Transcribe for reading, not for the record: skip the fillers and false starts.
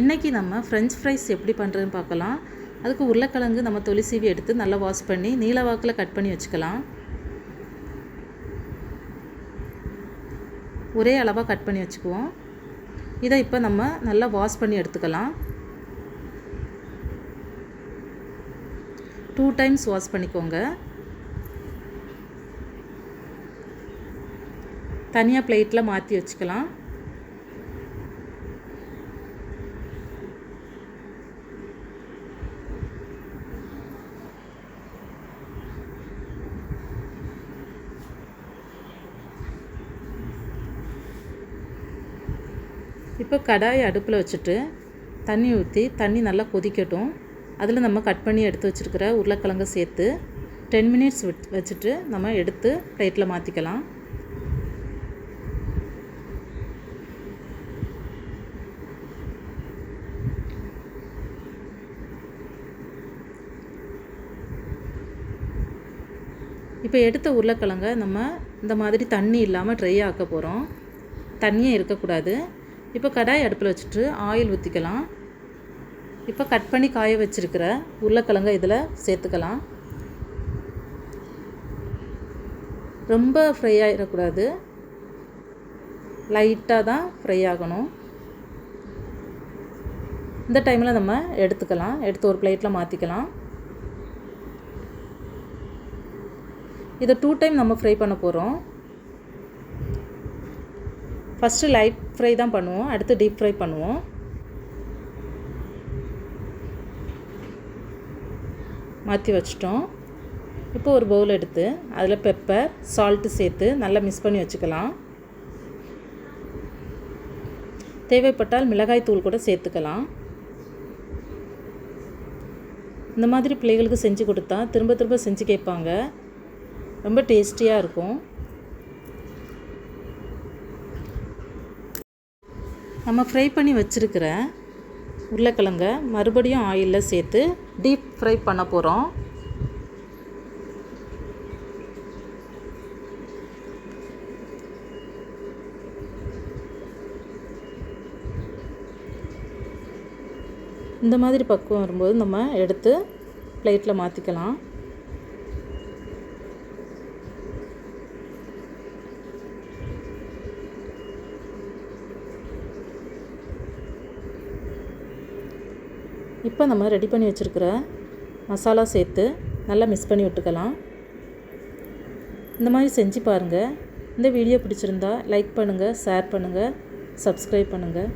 இன்றைக்கி நம்ம French fries எப்படி பண்ணுறதுன்னு பார்க்கலாம். அதுக்கு உருளைக்கிழங்கு நம்ம தொலி சீவி எடுத்து நல்லா வாஷ் பண்ணி நீல வாக்கில் கட் பண்ணி வச்சுக்கலாம். ஒரே அளவாக கட் பண்ணி வச்சுக்குவோம். இதை இப்போ நம்ம நல்லா வாஷ் பண்ணி எடுத்துக்கலாம். 2 டைம்ஸ் வாஷ் பண்ணிக்கோங்க. தனியாக பிளேட்டில் மாற்றி வச்சுக்கலாம். இப்போ கடாயை அடுப்பில் வச்சுட்டு தண்ணி ஊற்றி தண்ணி நல்லா கொதிக்கட்டும். அதில் நம்ம கட் பண்ணி எடுத்து வச்சுருக்கிற உருளைக்கிழங்கை சேர்த்து 10 மினிட்ஸ் வச்சுட்டு நம்ம எடுத்து பிளேட்டில் மாற்றிக்கலாம். இப்போ எடுத்த உருளைக்கிழங்கை நம்ம இந்த மாதிரி தண்ணி இல்லாமல் ட்ரை ஆக்க போகிறோம். தண்ணியே இருக்கக்கூடாது. இப்போ கடாய் அடுப்பில் வச்சுட்டு ஆயில் ஊற்றிக்கலாம். இப்போ கட் பண்ணி காய வச்சுருக்கிற உருளைக்கிழங்கை இதில் சேர்த்துக்கலாம். ரொம்ப ஃப்ரை ஆகிடக்கூடாது, லைட்டாக தான் ஃப்ரை ஆகணும். இந்த டைமில் நம்ம எடுத்து ஒரு பிளேட்டில் மாற்றிக்கலாம். இதை 2 டைம் நம்ம ஃப்ரை பண்ண போகிறோம். ஃபஸ்ட்டு லைட் ஃப்ரை தான் பண்ணுவோம், அடுத்து டீப் ஃப்ரை பண்ணுவோம். மாற்றி வச்சிட்டோம். இப்போ ஒரு பவுல் எடுத்து அதில் பெப்பர், சால்ட்டு சேர்த்து நல்லா மிக்ஸ் பண்ணி வச்சுக்கலாம். தேவைப்பட்டால் மிளகாய் தூள் கூட சேர்த்துக்கலாம். இந்த மாதிரி பிள்ளைகளுக்கு செஞ்சு கொடுத்தா திரும்ப திரும்ப செஞ்சு கேட்பாங்க. ரொம்ப டேஸ்டியாக இருக்கும். நம்ம ஃப்ரை பண்ணி வச்சுருக்கிற உருளைக்கிழங்கை மறுபடியும் ஆயிலில் சேர்த்து டீப் ஃப்ரை பண்ண போகிறோம். இந்த மாதிரி பக்குவம் வரும்போது நம்ம எடுத்து பிளேட்டில் மாற்றிக்கலாம். இப்போ நம்ம ரெடி பண்ணி வச்சுருக்கிற மசாலா சேர்த்து நல்லா மிக்ஸ் பண்ணி விட்டுக்கலாம். இந்த மாதிரி செஞ்சு பாருங்கள். இந்த வீடியோ பிடிச்சிருந்தா லைக் பண்ணுங்கள், ஷேர் பண்ணுங்கள், சப்ஸ்கிரைப் பண்ணுங்கள்.